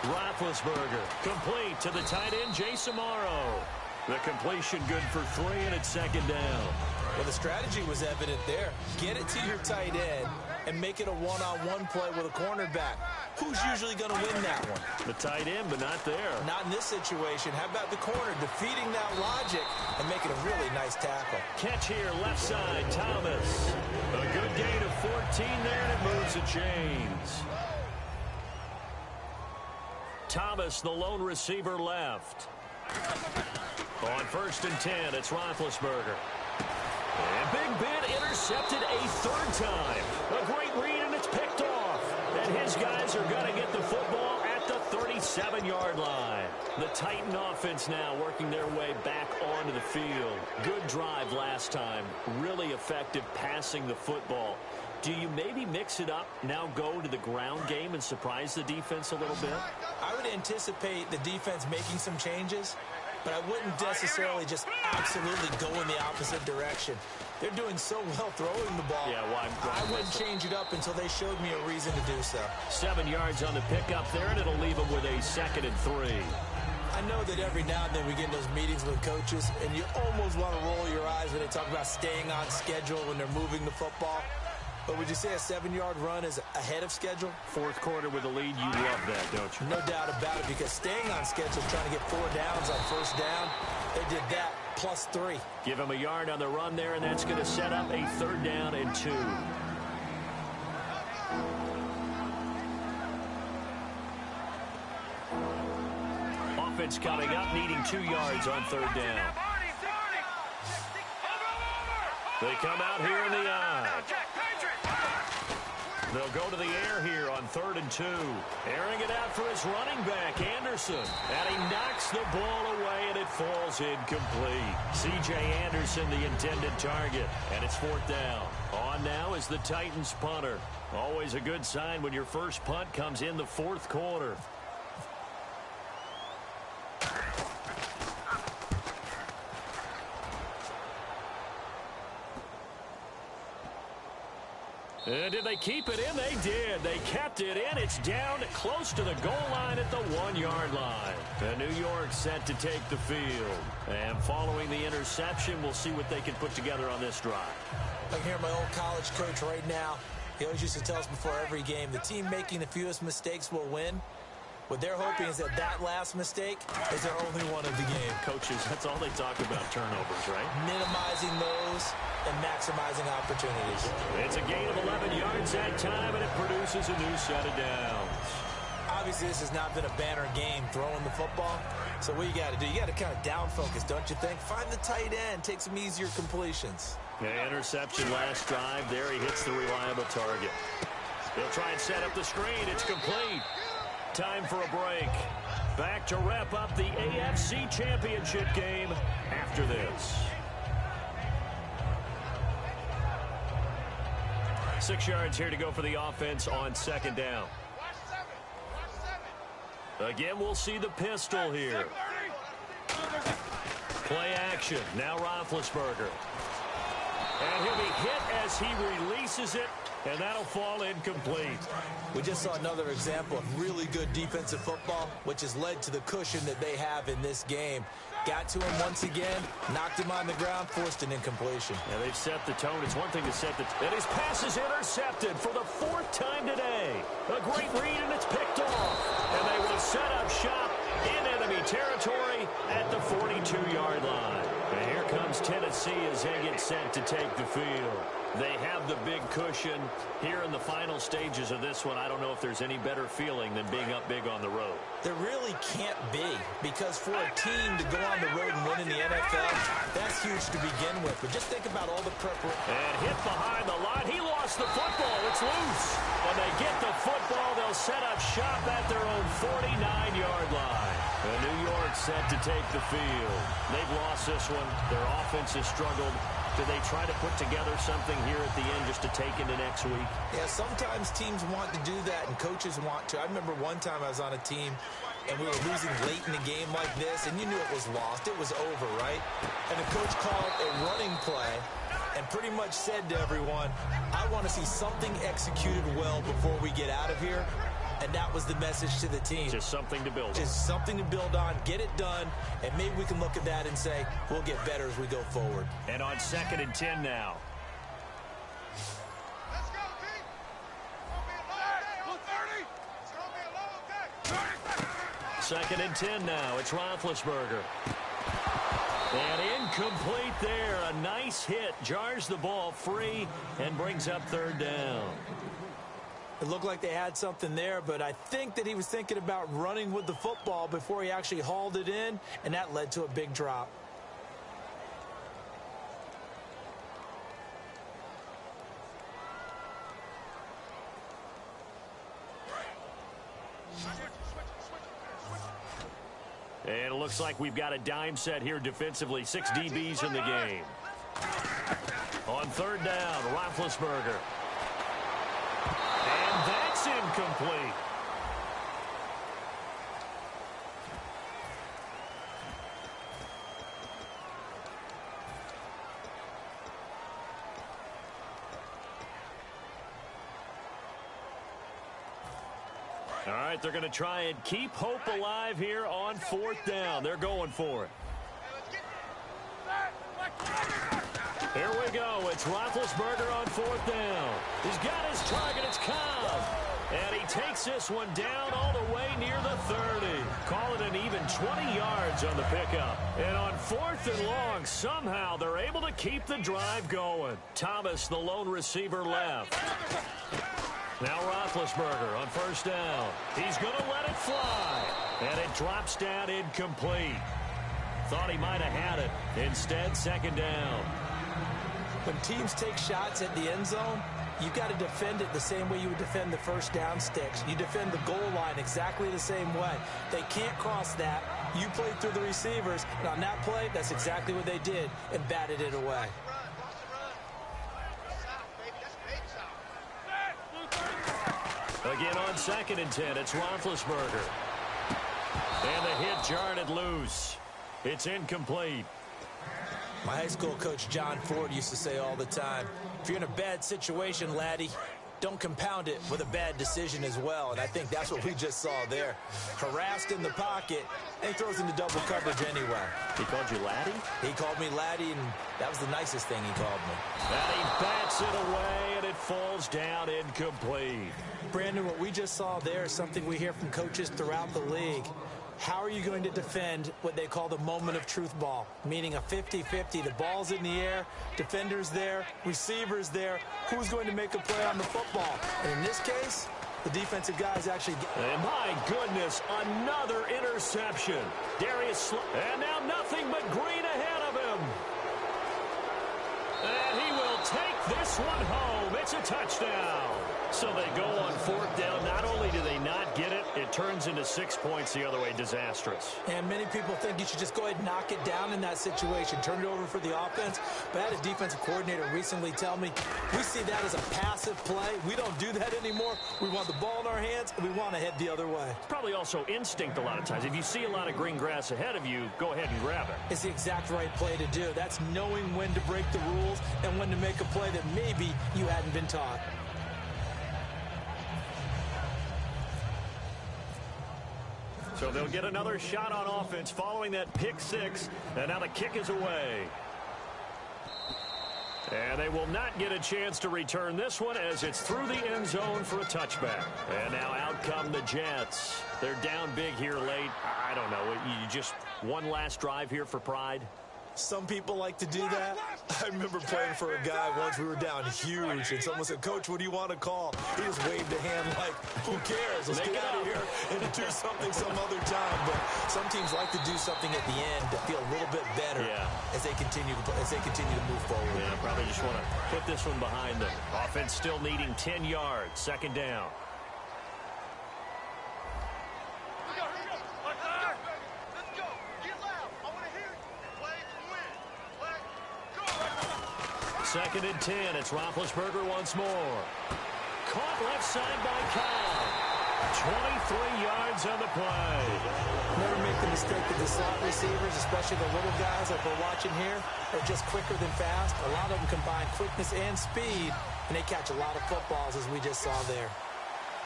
Roethlisberger, complete to the tight end, Jason Morrow. The completion good for 3, and it's second down. Well, the strategy was evident there. Get it to your tight end and make it a one-on-one play with a cornerback. Who's usually going to win that one? The tight end, but not there. Not in this situation. How about the corner defeating that logic and making a really nice tackle? Catch here, left side, Thomas. A good gain of 14 there, and it moves the chains. Thomas, the lone receiver, left. On first and 10, it's Roethlisberger. And Big Ben intercepted a third time. A great read, and it's picked off. And his guys are going to get the football at the 37-yard line. The Titan offense now working their way back onto the field. Good drive last time. Really effective passing the football. Do you maybe mix it up, now go to the ground game and surprise the defense a little bit? I would anticipate the defense making some changes, but I wouldn't necessarily just absolutely go in the opposite direction. They're doing so well throwing the ball. Yeah, why I wouldn't change it up until they showed me a reason to do so. 7 yards on the pickup there, and it'll leave them with a 2nd and 3. I know that every now and then we get in those meetings with coaches, and you almost want to roll your eyes when they talk about staying on schedule when they're moving the football. But would you say a 7-yard run is ahead of schedule? Fourth quarter with a lead, you love that, don't you? No doubt about it, because staying on schedule, trying to get 4 downs on first down, they did that plus 3. Give him a yard on the run there, and that's going to set up a 3rd down and 2. Offense coming up, needing 2 yards on 3rd down. They come out here in the eye. They'll go to the air here on 3rd and 2. Airing it out for his running back, Anderson. And he knocks the ball away, and it falls incomplete. C.J. Anderson, the intended target. And it's 4th down. On now is the Titans punter. Always a good sign when your first punt comes in the 4th quarter. Did they keep it in? They did. They kept it in. It's down close to the goal line at the 1-yard line. And New York set to take the field. And following the interception, we'll see what they can put together on this drive. I can hear my old college coach right now. He always used to tell us before every game, the team making the fewest mistakes will win. What they're hoping is that that last mistake is their only one of the game. Coaches, that's all they talk about, turnovers, right? Minimizing those and maximizing opportunities. It's a gain of 11 yards that time, and it produces a new set of downs. Obviously, this has not been a banner game throwing the football. So what you got to do, you got to kind of down focus, don't you think? Find the tight end, take some easier completions. Yeah, interception last drive. There he hits the reliable target. He'll try and set up the screen. It's complete. Time for a break. Back to wrap up the AFC Championship game after this. 6 yards here to go for the offense on second down. Again, we'll see the pistol here. Play action. Now Roethlisberger. And he'll be hit as he releases it, and that'll fall incomplete. We just saw another example of really good defensive football, which has led to the cushion that they have in this game. Got to him once again, knocked him on the ground, forced an incompletion. Yeah, they've set the tone. It's one thing to set the tone. And his pass is intercepted for the 4th time today. A great read, and it's picked off. And they will set up shop in enemy territory at the 42-yard line. And here comes Tennessee as they get set to take the field. They have the big cushion here in the final stages of this one. I don't know if there's any better feeling than being up big on the road. There really can't be, because for a team to go on the road and win in the NFL, that's huge to begin with. But just think about all the preparation. And hit behind the line. He lost the football. It's loose. When they get the football, they'll set up shop at their own 49-yard line. And New York set to take the field. They've lost this one. Their offense has struggled. Do they try to put together something here at the end just to take into next week? Yeah, sometimes teams want to do that and coaches want to. I remember one time I was on a team and we were losing late in the game like this, and you knew it was lost. It was over, right? And the coach called a running play and pretty much said to everyone, I want to see something executed well before we get out of here. And that was the message to the team. Just something to build on. Just something to build on, get it done, and maybe we can look at that and say, we'll get better as we go forward. And on 2nd and 10 now. Let's go, D. It's gonna be a long day. 2nd and 10 now. It's Roethlisberger. And incomplete there. A nice hit. Jars the ball free and brings up 3rd down. It looked like they had something there, but I think that he was thinking about running with the football before he actually hauled it in, and that led to a big drop. And it looks like we've got a dime set here defensively. 6 DBs in the game. On 3rd down, Roethlisberger. And that's incomplete. All right, they're going to try and keep hope alive here on 4th down. They're going for it. Here we go. It's Roethlisberger on 4th down. He's got his target. It's Cobb. And he takes this one down all the way near the 30. Call it an even 20 yards on the pickup. And on 4th and long, somehow they're able to keep the drive going. Thomas, the lone receiver, left. Now Roethlisberger on 1st down. He's going to let it fly. And it drops down incomplete. Thought he might have had it. Instead, 2nd down. When teams take shots at the end zone, you've got to defend it the same way you would defend the 1st down sticks. You defend the goal line exactly the same way. They can't cross that. You played through the receivers. And on that play, that's exactly what they did and batted it away. Again on 2nd and 10, it's Roethlisberger. And the hit jarred it loose. It's incomplete. My high school coach, John Ford, used to say all the time, if you're in a bad situation, laddie, don't compound it with a bad decision as well. And I think that's what we just saw there. Harassed in the pocket, and he throws into double coverage anyway. He called you laddie? He called me laddie, and that was the nicest thing he called me. And he bats it away, and it falls down incomplete. Brandon, what we just saw there is something we hear from coaches throughout the league. How are you going to defend what they call the moment of truth ball, meaning a 50-50? The ball's in the air, defender's there, receiver's there. Who's going to make a play on the football? And in this case, the defensive guys actually get... And my goodness, another interception. Darius, and now nothing but green ahead of him. And he will take this one home. It's a touchdown. So they go on fourth down. Not only do they not get it, it turns into 6 points the other way. Disastrous. And many people think you should just go ahead and knock it down in that situation. Turn it over for the offense. But I had a defensive coordinator recently tell me, we see that as a passive play. We don't do that anymore. We want the ball in our hands, and we want to head the other way. Probably also instinct a lot of times. If you see a lot of green grass ahead of you, go ahead and grab it. It's the exact right play to do. That's knowing when to break the rules and when to make a play that maybe you hadn't been taught. So they'll get another shot on offense following that pick six. And now the kick is away. And they will not get a chance to return this one as it's through the end zone for a touchback. And now out come the Jets. They're down big here late. I don't know. You just one last drive here for pride. Some people like to do that. I remember playing for a guy once. We were down huge, and someone said, "Coach, what do you want to call?" He just waved a hand like, "Who cares? Let's get out of here and do something some other time." But some teams like to do something at the end to feel a little bit better as they continue to move forward. Yeah, probably just want to put this one behind them. Offense still needing 10 yards. Second down. Second and 10. It's Roethlisberger once more. Caught left side by Cobb. 23 yards on the play. Never make the mistake that the slot receivers, especially the little guys like we're watching here, are just quicker than fast. A lot of them combine quickness and speed, and they catch a lot of footballs, as we just saw there.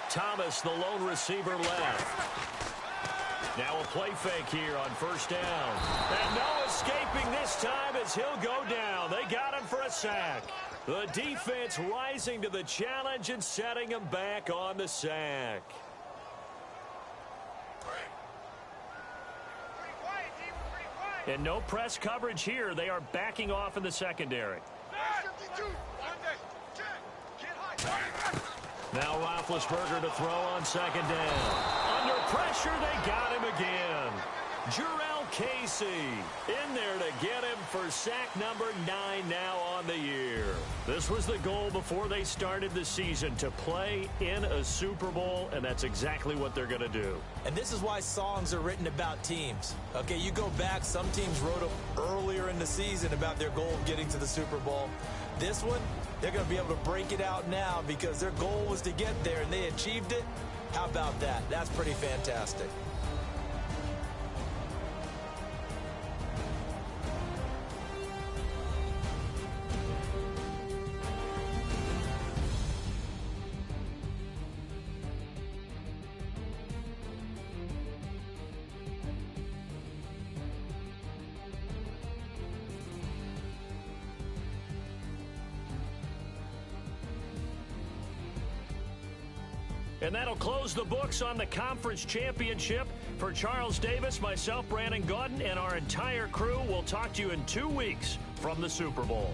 Thomas, the lone receiver, left. Now a play fake here on first down. And no escaping this time as he'll go down. They got him for a sack. The defense rising to the challenge and setting him back on the sack. And no press coverage here. They are backing off in the secondary. Now Roethlisberger to throw on second down. Under pressure, they got him again. Jurrell Casey in there to get him for sack number 9 now on the year. This was the goal before they started the season, to play in a Super Bowl, and that's exactly what they're going to do. And this is why songs are written about teams. Okay, you go back, some teams wrote them earlier in the season about their goal of getting to the Super Bowl. This one, they're going to be able to break it out now because their goal was to get there, and they achieved it. How about that? That's pretty fantastic. And that'll close the books on the conference championship. For Charles Davis, myself, Brandon Gaudin, and our entire crew, we'll talk to you in 2 weeks from the Super Bowl.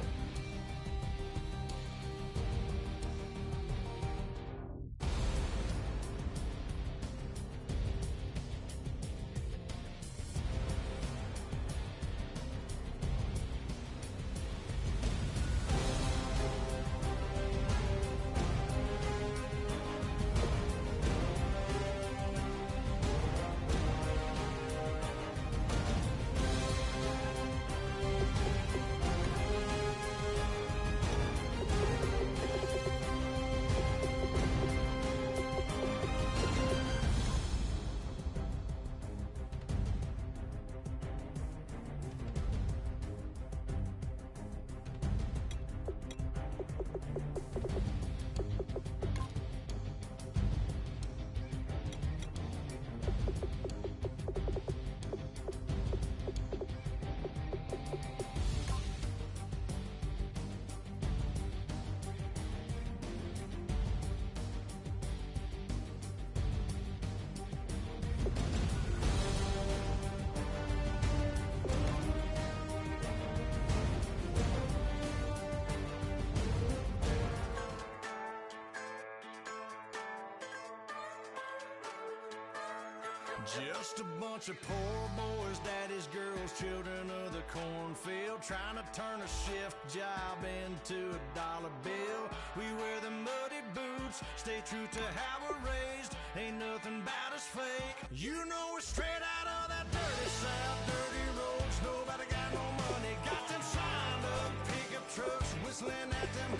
Just a bunch of poor boys, daddies, girls, children of the cornfield, trying to turn a shift job into a dollar bill. We wear the muddy boots, stay true to how we're raised. Ain't nothing about us fake. You know we're straight out of that dirty South, dirty roads. Nobody got no money, got them signed up pickup trucks, whistling at them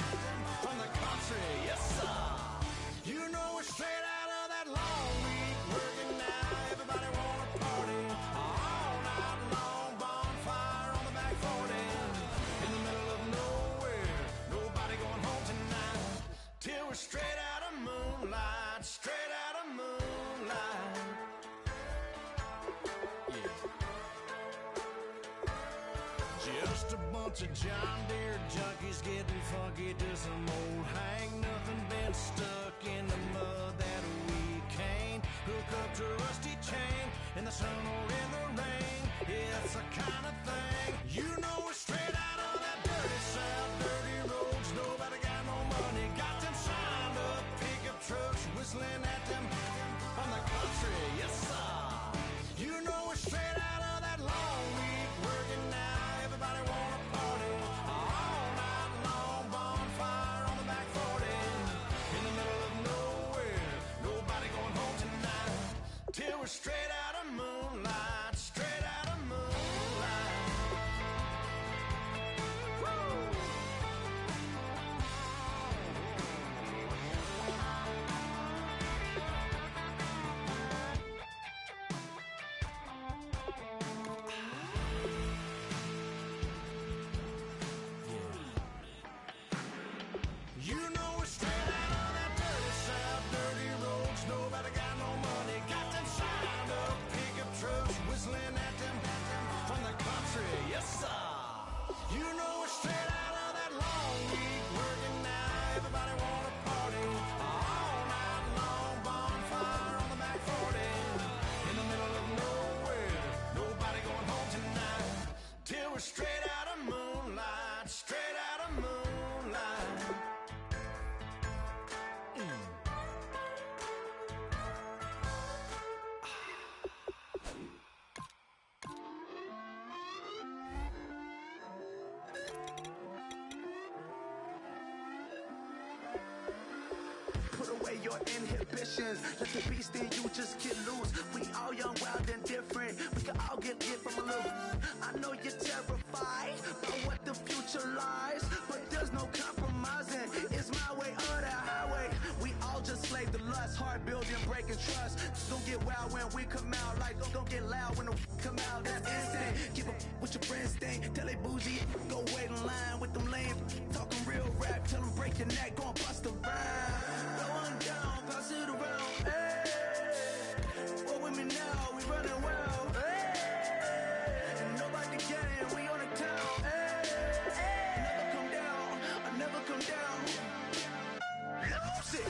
from the country. Yes, sir. You know we're straight out of that long week working now. Everybody wanna party all night long. Bonfire on the back 40 in the middle of nowhere. Nobody going home tonight till we're straight out of moonlight. Straight out of moonlight. Yeah. Just a bunch of John Deere junkies getting funky to some old hang. Nothing been stuck in the mud that we can't hook up to a rusty chain in the sun or in the rain. It's the kind of thing. You know we're straight out of that dirty South, dirty roads. Nobody got no money, got them signed up pickup trucks, whistling at them from the country. Yes, sir. You know we're straight out of that long week working now. Everybody wanna party all night long. Bonfire on the back 40 in the middle of nowhere. Nobody going home tonight till we're straight out of moonlight. Straight out of moonlight. Woo! You know we're straight out of that dirty South, dirty roads. Nobody got no money, got them signed up pickup trucks, whistling at them from the country. Yes, sir. You know we're straight out of that long week working now. Everybody wanna party all night long. Bonfire on the back 40 in the middle of nowhere. Nobody going home tonight till we're straight out of moonlight. Straight out of moonlight. Put away your inhibitions. Let the beast in you just get loose. We all young, wild, and different. We can all get it from a little. I know you're terrified by what the future lies, but there's no compromising. It's my way or the highway. We all just slave to lust, hard building, breaking trust. Don't get wild when we come out. Like don't get loud when the come out. That's instant. Keep up with your friends thing. Tell they bougie, go wait in line with them lame. Talking real rap, tell them break your neck, go and bust a rhyme. Going down, pass it around. Hey, what with me now? We running well. Hey, nobody getting, we on the town. Hey, never come down, I never come down. Lose it.